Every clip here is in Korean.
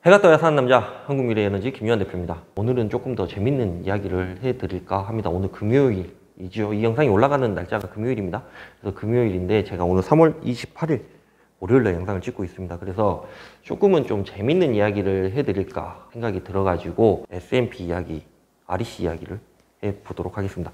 해가 떠야 사는 남자 한국미래에너지 김유한 대표입니다. 오늘은 조금 더 재밌는 이야기를 해드릴까 합니다. 오늘 금요일이죠. 이 영상이 올라가는 날짜가 금요일입니다. 그래서 금요일인데 제가 오늘 3월 28일 월요일날 영상을 찍고 있습니다. 그래서 조금은 좀 재밌는 이야기를 해드릴까 생각이 들어가지고 S&P 이야기, REC 이야기를 해보도록 하겠습니다.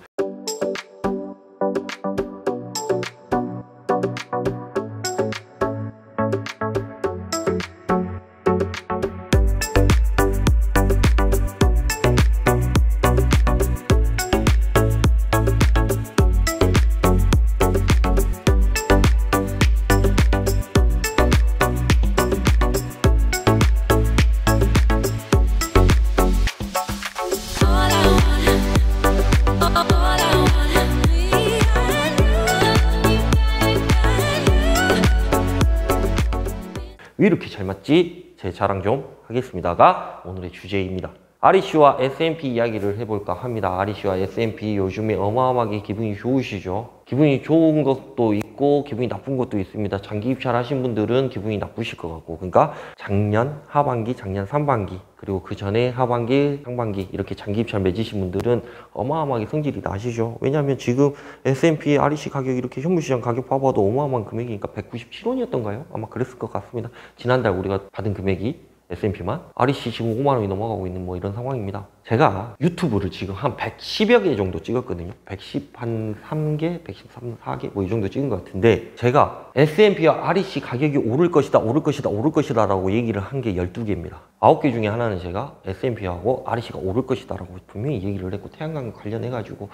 왜 이렇게 잘 맞지? 제 자랑 좀 하겠습니다가 오늘의 주제입니다. REC와 S&P 이야기를 해볼까 합니다. REC와 S&P 요즘에 어마어마하게 기분이 좋으시죠? 기분이 좋은 것도 있고 기분이 나쁜 것도 있습니다. 장기 입찰 하신 분들은 기분이 나쁘실 것 같고, 그러니까 작년 하반기, 작년 상반기, 그리고 그 전에 하반기, 상반기 이렇게 장기 입찰 맺으신 분들은 어마어마하게 성질이 나시죠. 왜냐하면 지금 S&P REC 가격이 이렇게 현물시장 가격 봐봐도 어마어마한 금액이니까 197원이었던가요? 아마 그랬을 것 같습니다. 지난달 우리가 받은 금액이 S&P만 REC 지금 5만 원이 넘어가고 있는 뭐 이런 상황입니다. 제가 유튜브를 지금 한 110여 개 정도 찍었거든요. 113개, 114개 뭐 이 정도 찍은 것 같은데, 제가 S&P와 REC 가격이 오를 것이다, 오를 것이다, 오를 것이다 라고 얘기를 한 게 12개입니다. 9개 중에 하나는 제가 S&P하고 REC가 오를 것이다 라고 분명히 얘기를 했고, 태양광 관련해 가지고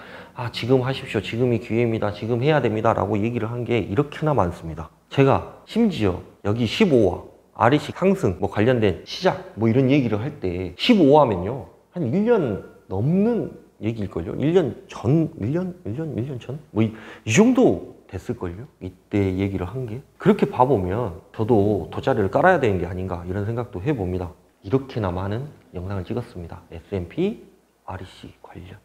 지금 하십시오, 지금이 기회입니다, 지금 해야 됩니다 라고 얘기를 한 게 이렇게나 많습니다. 제가 심지어 여기 15화 REC 상승 뭐 관련된 시작 뭐 이런 얘기를 할 때 15화면요 한 1년 넘는 얘기일걸요. 1년 전? 1년 전? 뭐 이 정도 됐을걸요. 이때 얘기를 한 게. 그렇게 봐보면 저도 돗자리를 깔아야 되는 게 아닌가 이런 생각도 해봅니다. 이렇게나 많은 영상을 찍었습니다. S&P, REC 관련.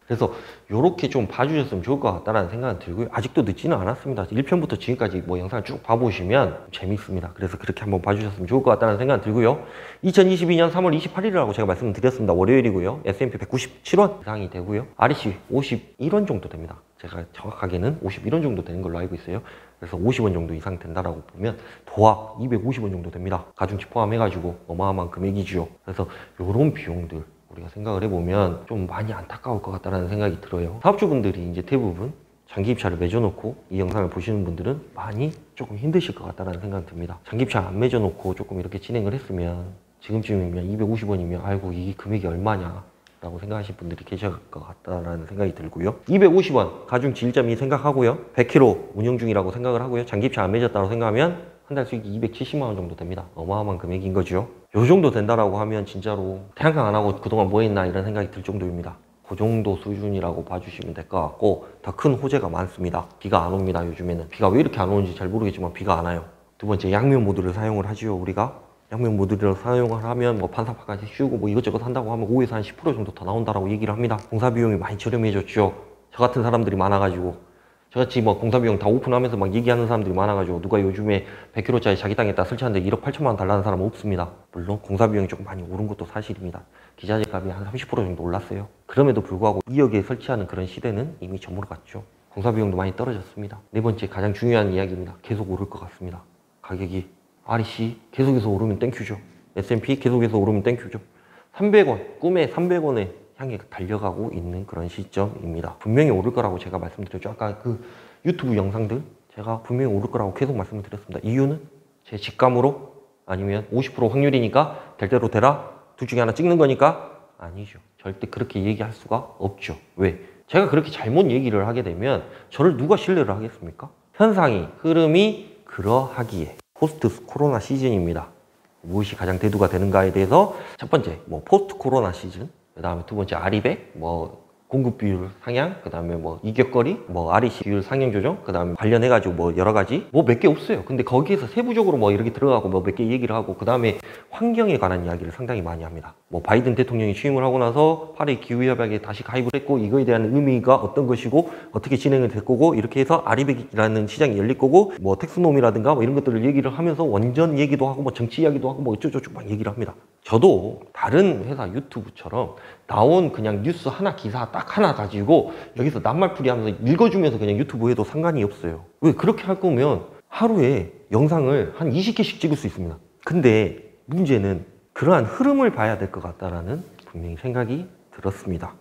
그래서 이렇게 좀 봐주셨으면 좋을 것 같다는 생각은 들고요. 아직도 늦지는 않았습니다. 1편부터 지금까지 뭐 영상을 쭉 봐보시면 재밌습니다. 그래서 그렇게 한번 봐주셨으면 좋을 것 같다는 생각은 들고요. 2022년 3월 28일이라고 제가 말씀을 드렸습니다. 월요일이고요. S&P 197원 이상이 되고요. REC 51원 정도 됩니다. 제가 정확하게는 51원 정도 되는 걸로 알고 있어요. 그래서 50원 정도 이상 된다라고 보면 도합 250원 정도 됩니다. 가중치 포함해가지고 어마어마한 금액이죠. 그래서 이런 비용들 우리가 생각을 해보면 좀 많이 안타까울 것 같다는 생각이 들어요. 사업주분들이 이제 대부분 장기 입찰을 맺어놓고 이 영상을 보시는 분들은 많이 조금 힘드실 것 같다는 생각이 듭니다. 장기 입찰 안 맺어놓고 조금 이렇게 진행을 했으면 지금쯤이면 250원이면 아이고 이 금액이 얼마냐 라고 생각하실 분들이 계실 것 같다는 생각이 들고요. 250원 가중치 1.2 생각하고요. 100km 운영 중이라고 생각을 하고요. 장기 입찰 안 맺었다고 생각하면 한 달 수익이 270만 원 정도 됩니다. 어마어마한 금액인 거죠. 요 정도 된다라고 하면 진짜로 태양광 안 하고 그동안 뭐 했나 이런 생각이 들 정도입니다. 그 정도 수준이라고 봐주시면 될 것 같고, 더 큰 호재가 많습니다. 비가 안 옵니다. 요즘에는 비가 왜 이렇게 안 오는지 잘 모르겠지만 비가 안 와요. 두 번째, 양면 모드를 사용을 하지요. 우리가 양면 모드를 사용을 하면 뭐 판사파까지 씌우고 뭐 이것저것 한다고 하면 5에서 한 10% 정도 더 나온다라고 얘기를 합니다. 공사 비용이 많이 저렴해졌죠. 저 같은 사람들이 많아가지고, 저같이 뭐 공사비용 다 오픈하면서 막 얘기하는 사람들이 많아가지고 누가 요즘에 100kg짜리 자기 땅에다 설치하는데 1억 8천만 원 달라는 사람은 없습니다. 물론 공사비용이 조금 많이 오른 것도 사실입니다. 기자재 값이 한 30% 정도 올랐어요. 그럼에도 불구하고 2억에 설치하는 그런 시대는 이미 저물어 갔죠. 공사비용도 많이 떨어졌습니다. 네 번째, 가장 중요한 이야기입니다. 계속 오를 것 같습니다. 가격이 REC 계속해서 오르면 땡큐죠. S&P 계속해서 오르면 땡큐죠. 300원, 꿈의 300원에 향해 달려가고 있는 그런 시점입니다. 분명히 오를 거라고 제가 말씀드렸죠. 아까 그 유튜브 영상들 제가 분명히 오를 거라고 계속 말씀을 드렸습니다. 이유는 제 직감으로, 아니면 50% 확률이니까 될 대로 되라, 둘 중에 하나 찍는 거니까? 아니죠. 절대 그렇게 얘기할 수가 없죠. 왜? 제가 그렇게 잘못 얘기를 하게 되면 저를 누가 신뢰를 하겠습니까? 현상이, 흐름이 그러하기에 포스트 코로나 시즌입니다. 무엇이 가장 대두가 되는가에 대해서 첫 번째, 뭐 포스트 코로나 시즌, 그 다음에 두 번째, 아리백, 뭐 공급 비율 상향, 그 다음에 뭐 이격거리, 뭐 REC 비율 상향 조정, 그 다음에 관련해가지고 뭐 여러 가지 뭐 몇 개 없어요. 근데 거기에서 세부적으로 뭐 이렇게 들어가고 뭐 몇 개 얘기를 하고, 그 다음에 환경에 관한 이야기를 상당히 많이 합니다. 뭐 바이든 대통령이 취임을 하고 나서 파리 기후협약에 다시 가입을 했고, 이거에 대한 의미가 어떤 것이고 어떻게 진행이 될 거고, 이렇게 해서 아리백이라는 시장이 열릴 거고, 뭐 텍스노미라든가 뭐 이런 것들을 얘기를 하면서 원전 얘기도 하고 뭐 정치 이야기도 하고 뭐 어쩌고저쩌고 막 얘기를 합니다. 저도 다른 회사 유튜브처럼 나온 그냥 뉴스 하나, 기사 딱 하나 가지고 여기서 낱말풀이 하면서 읽어주면서 그냥 유튜브 해도 상관이 없어요. 왜? 그렇게 할 거면 하루에 영상을 한 20개씩 찍을 수 있습니다. 근데 문제는 그러한 흐름을 봐야 될 것 같다라는 분명히 생각이 들었습니다.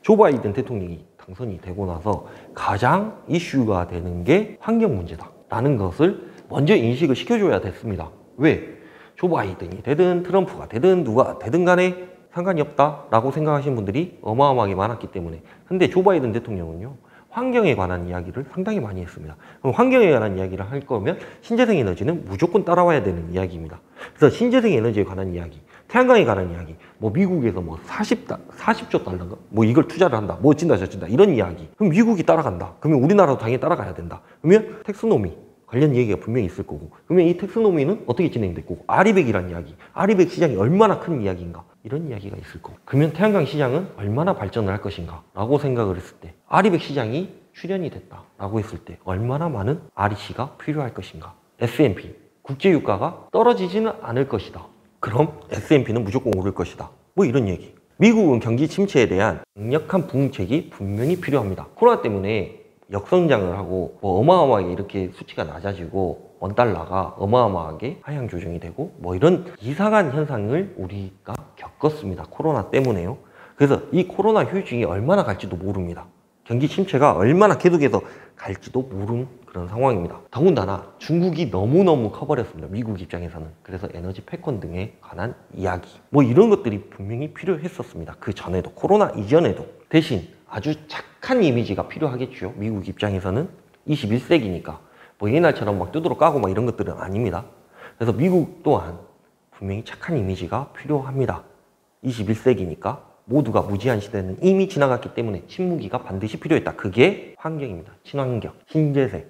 조 바이든 대통령이 당선이 되고 나서 가장 이슈가 되는 게 환경 문제다라는 것을 먼저 인식을 시켜줘야 됐습니다. 왜? 조 바이든이 되든 트럼프가 되든 누가 되든 간에 상관이 없다라고 생각하시는 분들이 어마어마하게 많았기 때문에. 근데 조 바이든 대통령은요, 환경에 관한 이야기를 상당히 많이 했습니다. 그럼 환경에 관한 이야기를 할 거면 신재생 에너지는 무조건 따라와야 되는 이야기입니다. 그래서 신재생 에너지에 관한 이야기, 태양광에 관한 이야기, 뭐 미국에서 뭐 40조 달러인가? 뭐 이걸 투자를 한다, 뭐 어찐다 저찐다 이런 이야기. 그럼 미국이 따라간다. 그러면 우리나라도 당연히 따라가야 된다. 그러면 텍스노미 관련 얘기가 분명히 있을 거고, 그러면 이 텍스노미는 어떻게 진행될 거고, 아리백이라는 이야기, 아리백 시장이 얼마나 큰 이야기인가, 이런 이야기가 있을 거고, 그러면 태양광 시장은 얼마나 발전을 할 것인가 라고 생각을 했을 때, 아리백 시장이 출현이 됐다 라고 했을 때 얼마나 많은 REC가 필요할 것인가, S&P 국제유가가 떨어지지는 않을 것이다, 그럼 S&P는 무조건 오를 것이다, 뭐 이런 얘기. 미국은 경기 침체에 대한 강력한 부응책이 분명히 필요합니다. 코로나 때문에 역성장을 하고 뭐 어마어마하게 이렇게 수치가 낮아지고 원달러가 어마어마하게 하향 조정이 되고 뭐 이런 이상한 현상을 우리가 겪었습니다. 코로나 때문에요. 그래서 이 코로나 휴증이 얼마나 갈지도 모릅니다. 경기 침체가 얼마나 계속해서 갈지도 모르는 그런 상황입니다. 더군다나 중국이 너무너무 커버렸습니다. 미국 입장에서는. 그래서 에너지 패권 등에 관한 이야기 뭐 이런 것들이 분명히 필요했었습니다. 그 전에도, 코로나 이전에도. 대신 아주 착한 이미지가 필요하겠죠. 미국 입장에서는 21세기니까 뭐 옛날처럼 막 두드러 까고 막 이런 것들은 아닙니다. 그래서 미국 또한 분명히 착한 이미지가 필요합니다. 21세기니까 모두가 무지한 시대는 이미 지나갔기 때문에 침묵이가 반드시 필요했다. 그게 환경입니다. 친환경, 신재생,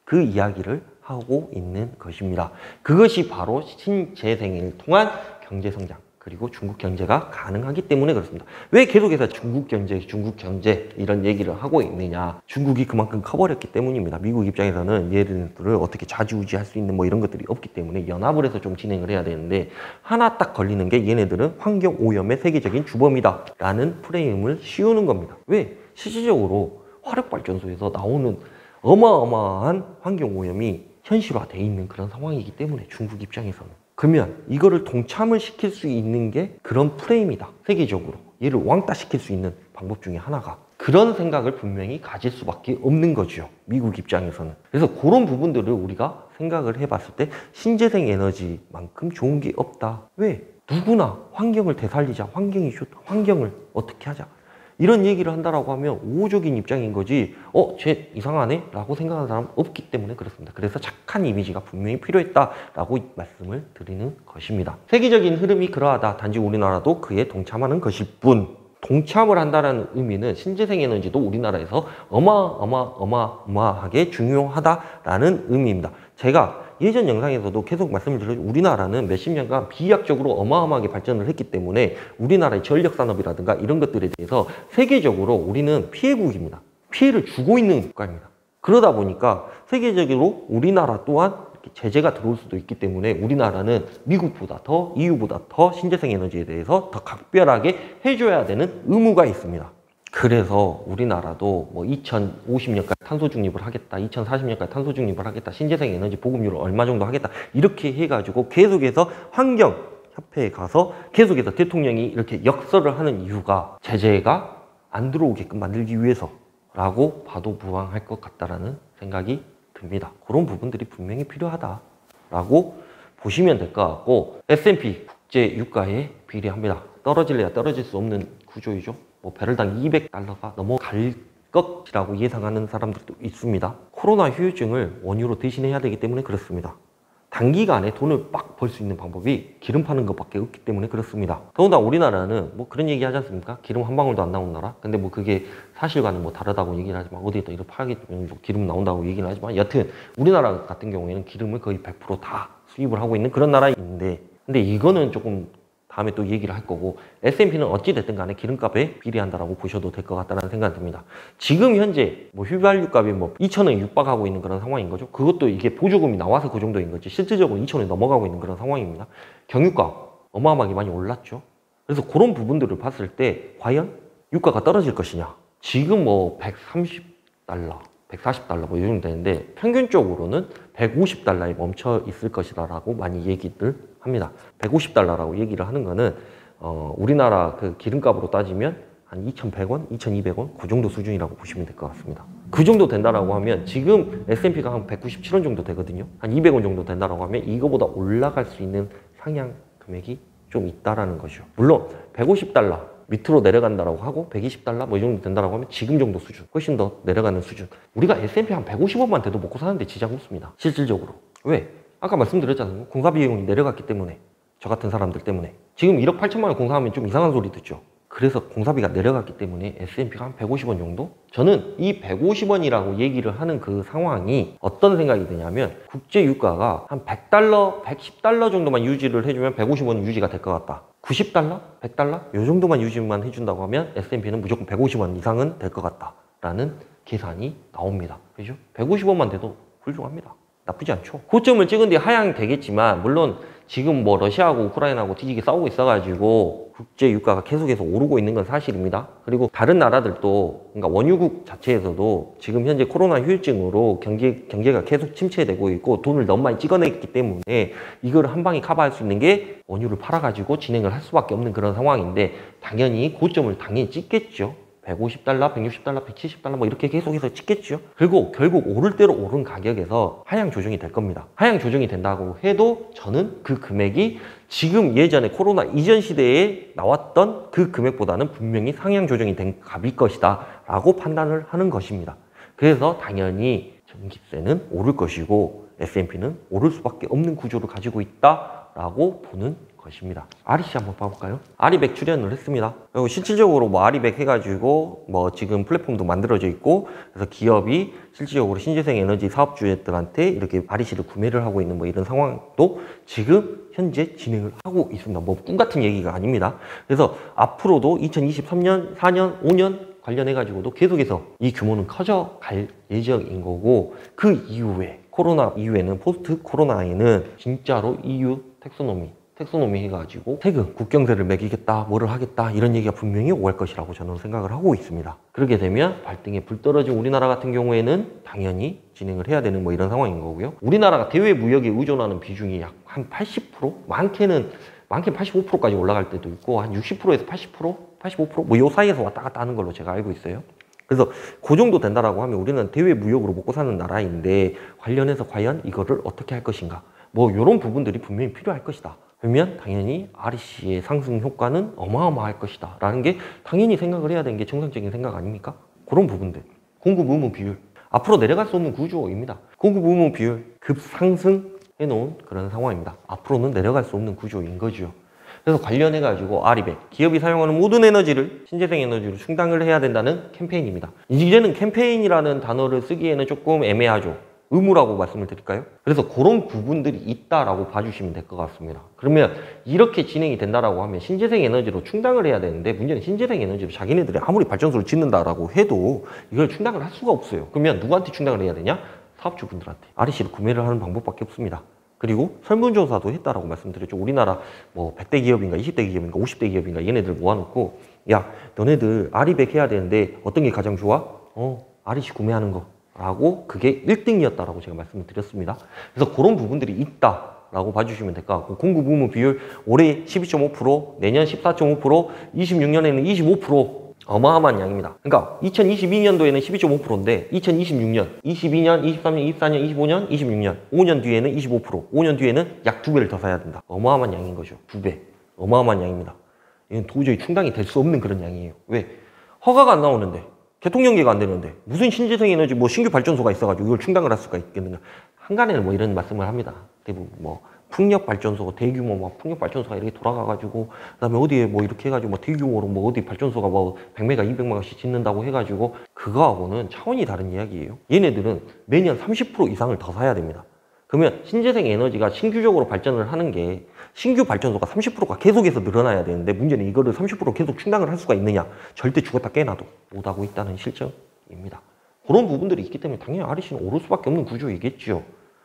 그 이야기를 하고 있는 것입니다. 그것이 바로 신재생을 통한 경제성장, 그리고 중국 경제가 가능하기 때문에 그렇습니다. 왜 계속해서 중국 경제 이런 얘기를 하고 있느냐. 중국이 그만큼 커버렸기 때문입니다. 미국 입장에서는 얘네들을 어떻게 좌지우지할 수 있는 뭐 이런 것들이 없기 때문에 연합을 해서 좀 진행을 해야 되는데, 하나 딱 걸리는 게 얘네들은 환경 오염의 세계적인 주범이다 라는 프레임을 씌우는 겁니다. 왜? 실질적으로 화력발전소에서 나오는 어마어마한 환경 오염이 현실화되어 있는 그런 상황이기 때문에 중국 입장에서는. 그러면 이거를 동참을 시킬 수 있는 게 그런 프레임이다. 세계적으로 얘를 왕따 시킬 수 있는 방법 중에 하나가, 그런 생각을 분명히 가질 수밖에 없는 거죠. 미국 입장에서는. 그래서 그런 부분들을 우리가 생각을 해봤을 때 신재생 에너지만큼 좋은 게 없다. 왜? 누구나 환경을 되살리자, 환경이 좋다, 환경을 어떻게 하자, 이런 얘기를 한다라고 하면 우호적인 입장인 거지, 쟤 이상하네? 라고 생각하는 사람 없기 때문에 그렇습니다. 그래서 착한 이미지가 분명히 필요했다라고 말씀을 드리는 것입니다. 세계적인 흐름이 그러하다. 단지 우리나라도 그에 동참하는 것일 뿐. 동참을 한다는 의미는 신재생 에너지도 우리나라에서 어마어마하게 중요하다라는 의미입니다. 제가 예전 영상에서도 계속 말씀을 드렸죠. 우리나라는 몇십 년간 비약적으로 어마어마하게 발전을 했기 때문에 우리나라의 전력산업이라든가 이런 것들에 대해서 세계적으로 우리는 피해국입니다. 피해를 주고 있는 국가입니다. 그러다 보니까 세계적으로 우리나라 또한 제재가 들어올 수도 있기 때문에 우리나라는 미국보다 더, EU보다 더 신재생 에너지에 대해서 더 각별하게 해줘야 되는 의무가 있습니다. 그래서 우리나라도 뭐 2050년까지 탄소 중립을 하겠다, 2040년까지 탄소 중립을 하겠다, 신재생 에너지 보급률을 얼마 정도 하겠다, 이렇게 해가지고 계속해서 환경협회에 가서 계속해서 대통령이 이렇게 역설을 하는 이유가 제재가 안 들어오게끔 만들기 위해서라고 봐도 무방할 것 같다라는 생각이 듭니다. 그런 부분들이 분명히 필요하다라고 보시면 될 것 같고, S&P 국제 유가에 비례합니다. 떨어질래야 떨어질 수 없는 구조이죠. 뭐 배럴당 200달러가 넘어갈 것이라고 예상하는 사람들도 있습니다. 코로나 후유증을 원유로 대신해야 되기 때문에 그렇습니다. 단기간에 돈을 빡 벌 수 있는 방법이 기름 파는 것밖에 없기 때문에 그렇습니다. 더군다나 우리나라는 뭐 그런 얘기 하지 않습니까? 기름 한 방울도 안 나온 나라? 근데 뭐 그게 사실과는 뭐 다르다고 얘기를 하지만 어디에다 이렇게 팔기 때문에 뭐 기름 나온다고 얘기를 하지만 여튼 우리나라 같은 경우에는 기름을 거의 100% 다 수입을 하고 있는 그런 나라인데 근데 이거는 조금 다음에 또 얘기를 할 거고 S&P는 어찌됐든 간에 기름값에 비례한다라고 보셔도 될 것 같다는 생각이 듭니다. 지금 현재 뭐 휘발유 값이 뭐 2,000원 육박하고 있는 그런 상황인 거죠. 그것도 이게 보조금이 나와서 그 정도인 거지 실질적으로 2,000원이 넘어가고 있는 그런 상황입니다. 경유값 어마어마하게 많이 올랐죠. 그래서 그런 부분들을 봤을 때 과연 유가가 떨어질 것이냐. 지금 뭐 130달러 140달러 뭐 이 정도 되는데 평균적으로는 150달러에 멈춰 있을 것이다라고 많이 얘기들 합니다. 150달러라고 얘기를 하는 거는 우리나라 그 기름값으로 따지면 한 2,100원, 2,200원 그 정도 수준이라고 보시면 될 것 같습니다. 그 정도 된다라고 하면 지금 S&P가 한 197원 정도 되거든요. 한 200원 정도 된다라고 하면 이거보다 올라갈 수 있는 상향 금액이 좀 있다라는 거죠. 물론 150달러 밑으로 내려간다라고 하고 120달러 뭐 이 정도 된다라고 하면 지금 정도 수준 훨씬 더 내려가는 수준. 우리가 S&P 한 150원만 돼도 먹고 사는데 지장 없습니다. 실질적으로. 왜? 아까 말씀드렸잖아요. 공사 비용이 내려갔기 때문에. 저 같은 사람들 때문에. 지금 1억 8천만 원 공사하면 좀 이상한 소리 듣죠. 그래서 공사비가 내려갔기 때문에 S&P가 한 150원 정도? 저는 이 150원이라고 얘기를 하는 그 상황이 어떤 생각이 드냐면 국제 유가가 한 100달러, 110달러 정도만 유지를 해주면 150원은 유지가 될 것 같다. 90달러? 100달러? 이 정도만 유지만 해준다고 하면 S&P는 무조건 150원 이상은 될 것 같다라는 계산이 나옵니다. 그죠? 150원만 돼도 훌륭합니다. 나쁘지 않죠. 고점을 찍은 뒤 하향이 되겠지만 물론 지금 뭐 러시아하고 우크라이나하고 뒤지게 싸우고 있어가지고 국제 유가가 계속해서 오르고 있는 건 사실입니다. 그리고 다른 나라들도 그러니까 원유국 자체에서도 지금 현재 코로나 후유증으로 경제가 계속 침체되고 있고 돈을 너무 많이 찍어냈기 때문에 이걸 한 방에 커버할 수 있는 게 원유를 팔아가지고 진행을 할 수밖에 없는 그런 상황인데 당연히 고점을 당연히 찍겠죠. 150달러, 160달러, 170달러 뭐 이렇게 계속해서 찍겠죠. 그리고 결국 오를 대로 오른 가격에서 하향 조정이 될 겁니다. 하향 조정이 된다고 해도 저는 그 금액이 지금 예전에 코로나 이전 시대에 나왔던 그 금액보다는 분명히 상향 조정이 된 값일 것이다 라고 판단을 하는 것입니다. 그래서 당연히 전기세는 오를 것이고 S&P는 오를 수밖에 없는 구조를 가지고 있다라고 보는 것입니다. 아리씨 한번 봐볼까요? 아리백 출연을 했습니다. 그리고 실질적으로 뭐 아리백 해가지고 뭐 지금 플랫폼도 만들어져 있고 그래서 기업이 실질적으로 신재생 에너지 사업주들한테 이렇게 아리씨를 구매를 하고 있는 뭐 이런 상황도 지금 현재 진행을 하고 있습니다. 뭐 꿈 같은 얘기가 아닙니다. 그래서 앞으로도 2023년, 4년, 5년 관련해가지고도 계속해서 이 규모는 커져갈 예정인 거고 그 이후에 코로나 이후에는 포스트 코로나에는 진짜로 EU 텍소노미 해가지고 세금, 국경세를 매기겠다, 뭐를 하겠다 이런 얘기가 분명히 오갈 것이라고 저는 생각을 하고 있습니다. 그렇게 되면 발등에 불 떨어진 우리나라 같은 경우에는 당연히 진행을 해야 되는 뭐 이런 상황인 거고요. 우리나라가 대외 무역에 의존하는 비중이 약 한 80%? 많게는 85%까지 올라갈 때도 있고 한 60%에서 80%? 85%? 뭐 요 사이에서 왔다 갔다 하는 걸로 제가 알고 있어요. 그래서 그 정도 된다라고 하면 우리는 대외 무역으로 먹고 사는 나라인데 관련해서 과연 이거를 어떻게 할 것인가 뭐 이런 부분들이 분명히 필요할 것이다. 그러면 당연히 REC의 상승 효과는 어마어마할 것이다 라는 게 당연히 생각을 해야 되는 게 정상적인 생각 아닙니까? 그런 부분들 공급 의무 비율 앞으로 내려갈 수 없는 구조입니다. 공급 의무 비율 급상승 해놓은 그런 상황입니다. 앞으로는 내려갈 수 없는 구조인 거죠. 그래서 관련해가지고 아리백, 기업이 사용하는 모든 에너지를 신재생 에너지로 충당을 해야 된다는 캠페인입니다. 이제는 캠페인이라는 단어를 쓰기에는 조금 애매하죠. 의무라고 말씀을 드릴까요? 그래서 그런 부분들이 있다라고 봐주시면 될 것 같습니다. 그러면 이렇게 진행이 된다라고 하면 신재생 에너지로 충당을 해야 되는데 문제는 신재생 에너지로 자기네들이 아무리 발전소를 짓는다라고 해도 이걸 충당을 할 수가 없어요. 그러면 누구한테 충당을 해야 되냐? 사업주분들한테 REC를 구매를 하는 방법밖에 없습니다. 그리고 설문조사도 했다라고 말씀드렸죠. 우리나라 뭐 100대 기업인가 20대 기업인가 50대 기업인가 얘네들 모아놓고 야 너네들 아리백 해야 되는데 어떤 게 가장 좋아? REC 구매하는 거 라고 그게 1등이었다라고 제가 말씀을 드렸습니다. 그래서 그런 부분들이 있다라고 봐주시면 될 것 같고 공급 의무 비율 올해 12.5%, 내년 14.5%, 26년에는 25% 어마어마한 양입니다. 그러니까 2022년도에는 12.5%인데 2026년, 22년, 23년, 24년, 25년, 26년 5년 뒤에는 25%, 5년 뒤에는 약 2배를 더 사야 된다. 어마어마한 양인 거죠. 2배. 어마어마한 양입니다. 이건 도저히 충당이 될 수 없는 그런 양이에요. 왜? 허가가 안 나오는데 개통연계가 안 되는데 무슨 신재생 에너지 뭐 신규 발전소가 있어가지고 이걸 충당을 할 수가 있겠는가. 한간에는 뭐 이런 말씀을 합니다. 대부분 뭐 풍력 발전소, 대규모 막 풍력 발전소가 이렇게 돌아가가지고 그다음에 어디에 뭐 이렇게 해가지고 뭐 대규모로 뭐 어디 발전소가 뭐 100메가, 200메가씩 짓는다고 해가지고 그거하고는 차원이 다른 이야기예요. 얘네들은 매년 30% 이상을 더 사야 됩니다. 그러면 신재생 에너지가 신규적으로 발전을 하는 게 신규 발전소가 30%가 계속해서 늘어나야 되는데 문제는 이거를 30% 계속 충당을 할 수가 있느냐? 절대 죽었다 깨나도 못하고 있다는 실정입니다. 그런 부분들이 있기 때문에 당연히 REC는 오를 수밖에 없는 구조이겠죠.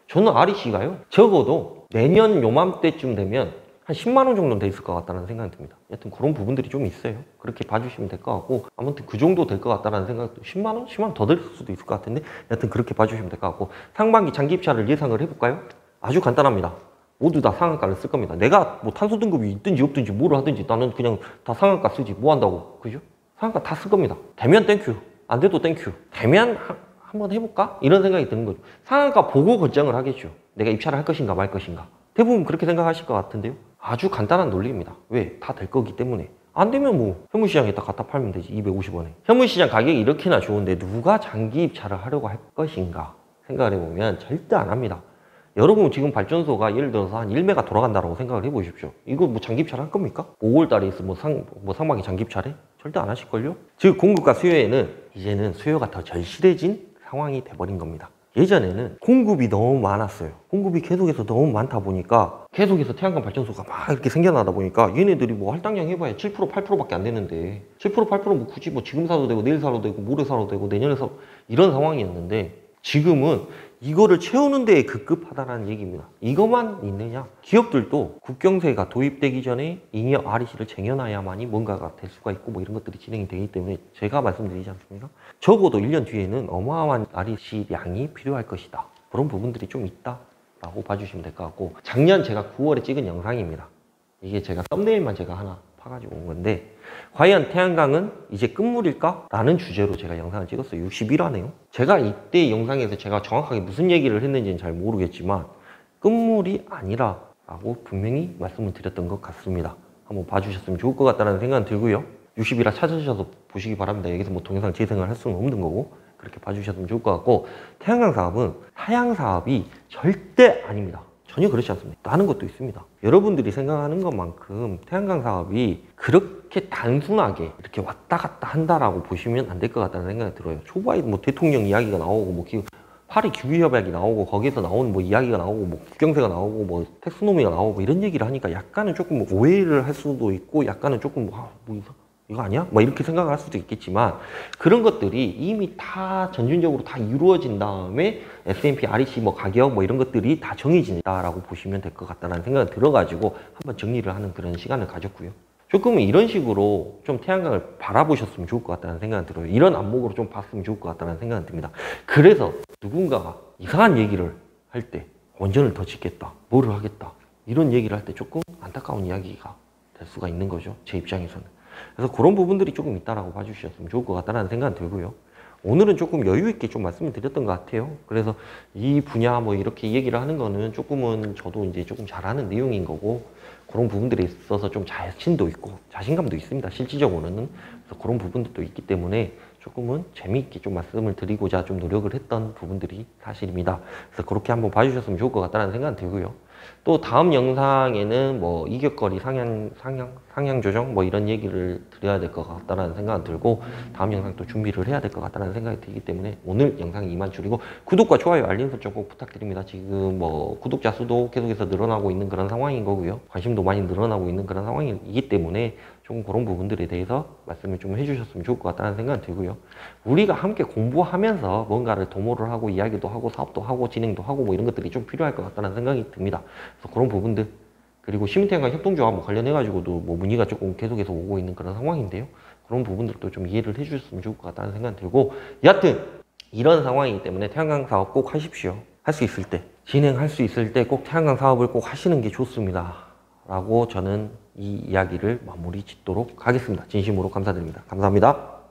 저는 REC가요 적어도 내년 요맘때쯤 되면 한 10만 원 정도는 돼 있을 것 같다는 생각이 듭니다. 여튼 그런 부분들이 좀 있어요. 그렇게 봐주시면 될 것 같고 아무튼 그 정도 될 것 같다는 생각도 10만 원? 10만 원 더 될 수도 있을 것 같은데 여튼 그렇게 봐주시면 될 것 같고 상반기 장기입찰을 예상을 해볼까요? 아주 간단합니다. 모두 다 상한가를 쓸 겁니다. 내가 뭐 탄소 등급이 있든지 없든지 뭐를 하든지 나는 그냥 다 상한가 쓰지 뭐 한다고 그죠? 상한가 다 쓸 겁니다. 되면 땡큐 안 돼도 땡큐. 되면 한번 해볼까? 이런 생각이 드는 거죠. 상한가 보고 결정을 하겠죠. 내가 입찰을 할 것인가 말 것인가. 대부분 그렇게 생각하실 것 같은데요. 아주 간단한 논리입니다. 왜? 다 될 거기 때문에. 안 되면 뭐 현물시장에다 갖다 팔면 되지. 250원에. 현물시장 가격이 이렇게나 좋은데 누가 장기 입찰을 하려고 할 것인가 생각을 해보면 절대 안 합니다. 여러분 지금 발전소가 예를 들어서 한 1메가 돌아간다고 생각을 해보십시오. 이거 뭐 장기 입찰 할 겁니까? 5월 달에 있어 뭐 상반기 장기 입찰에? 절대 안 하실걸요? 즉 공급과 수요에는 이제는 수요가 더 절실해진 상황이 돼버린 겁니다. 예전에는 공급이 너무 많았어요. 공급이 계속해서 너무 많다 보니까 계속해서 태양광 발전소가 막 이렇게 생겨나다 보니까 얘네들이 뭐 할당량 해봐야 7%, 8%밖에 안 되는데 7%, 8% 뭐 굳이 뭐 지금 사도 되고 내일 사도 되고 모레 사도 되고 내년에 사도 이런 상황이었는데 지금은 이거를 채우는 데에 급급하다는 얘기입니다. 이것만 있느냐? 기업들도 국경세가 도입되기 전에 잉여 REC를 쟁여놔야만이 뭔가가 될 수가 있고 뭐 이런 것들이 진행이 되기 때문에 제가 말씀드리지 않습니까? 적어도 1년 뒤에는 어마어마한 REC 양이 필요할 것이다. 그런 부분들이 좀 있다라고 봐주시면 될 것 같고 작년 제가 9월에 찍은 영상입니다. 이게 제가 썸네일만 제가 하나 파가지고 온 건데 과연 태양광은 이제 끝물일까? 라는 주제로 제가 영상을 찍었어요. 61화네요. 제가 이때 영상에서 제가 정확하게 무슨 얘기를 했는지는 잘 모르겠지만 끝물이 아니라 라고 분명히 말씀을 드렸던 것 같습니다. 한번 봐주셨으면 좋을 것 같다는 생각은 들고요. 61화 찾으셔서 보시기 바랍니다. 여기서 뭐 동영상 재생을 할 수는 없는 거고 그렇게 봐주셨으면 좋을 것 같고 태양광 사업은 하향 사업이 절대 아닙니다. 전혀 그렇지 않습니다. 다른 것도 있습니다. 여러분들이 생각하는 것만큼 태양광 사업이 그렇게 단순하게 이렇게 왔다 갔다 한다라고 보시면 안 될 것 같다는 생각이 들어요. 초반에 뭐 대통령 이야기가 나오고 뭐 파리 기후협약이 나오고 거기에서 나오는 뭐 이야기가 나오고 뭐 국경세가 나오고 뭐 텍스노미가 나오고 이런 얘기를 하니까 약간은 조금 뭐 오해를 할 수도 있고 약간은 조금 뭐 이거 아니야? 뭐 이렇게 생각을 할 수도 있겠지만 그런 것들이 이미 다 전륜적으로 다 이루어진 다음에 S&P, REC 뭐 가격 뭐 이런 것들이 다 정해진다라고 보시면 될 것 같다는 생각이 들어가지고 한번 정리를 하는 그런 시간을 가졌고요. 조금은 이런 식으로 좀 태양광을 바라보셨으면 좋을 것 같다는 생각이 들어요. 이런 안목으로 좀 봤으면 좋을 것 같다는 생각이 듭니다. 그래서 누군가가 이상한 얘기를 할 때 원전을 더 짓겠다, 뭐를 하겠다 이런 얘기를 할 때 조금 안타까운 이야기가 될 수가 있는 거죠. 제 입장에서는. 그래서 그런 부분들이 조금 있다라고 봐주셨으면 좋을 것 같다는 생각이 들고요. 오늘은 조금 여유 있게 좀 말씀을 드렸던 것 같아요. 그래서 이 분야 뭐 이렇게 얘기를 하는 거는 조금은 저도 이제 조금 잘하는 내용인 거고 그런 부분들에 있어서 좀 자신도 있고 자신감도 있습니다. 실질적으로는. 그래서 그런 부분들도 있기 때문에 조금은 재미있게 좀 말씀을 드리고자 좀 노력을 했던 부분들이 사실입니다. 그래서 그렇게 한번 봐주셨으면 좋을 것 같다는 생각이 들고요. 또 다음 영상에는 뭐 이격거리 상향 조정 뭐 이런 얘기를 드려야 될 것 같다는 생각이 들고 다음 영상 또 준비를 해야 될 것 같다는 생각이 들기 때문에 오늘 영상이 이만 줄이고 구독과 좋아요 알림 설정 꼭 부탁드립니다. 지금 뭐 구독자 수도 계속해서 늘어나고 있는 그런 상황인 거고요. 관심도 많이 늘어나고 있는 그런 상황이기 때문에 조금 그런 부분들에 대해서 말씀을 좀 해주셨으면 좋을 것 같다는 생각이 들고요. 우리가 함께 공부하면서 뭔가를 도모를 하고 이야기도 하고 사업도 하고 진행도 하고 뭐 이런 것들이 좀 필요할 것 같다는 생각이 듭니다. 그래서 그런 부분들 그리고 시민태양광 협동조합 뭐 관련해가지고도 뭐 문의가 조금 계속해서 오고 있는 그런 상황인데요. 그런 부분들도 좀 이해를 해주셨으면 좋을 것 같다는 생각이 들고 여하튼 이런 상황이기 때문에 태양광 사업 꼭 하십시오. 할 수 있을 때 진행할 수 있을 때 꼭 태양광 사업을 꼭 하시는 게 좋습니다. 라고 저는 이 이야기를 마무리 짓도록 하겠습니다. 진심으로 감사드립니다. 감사합니다.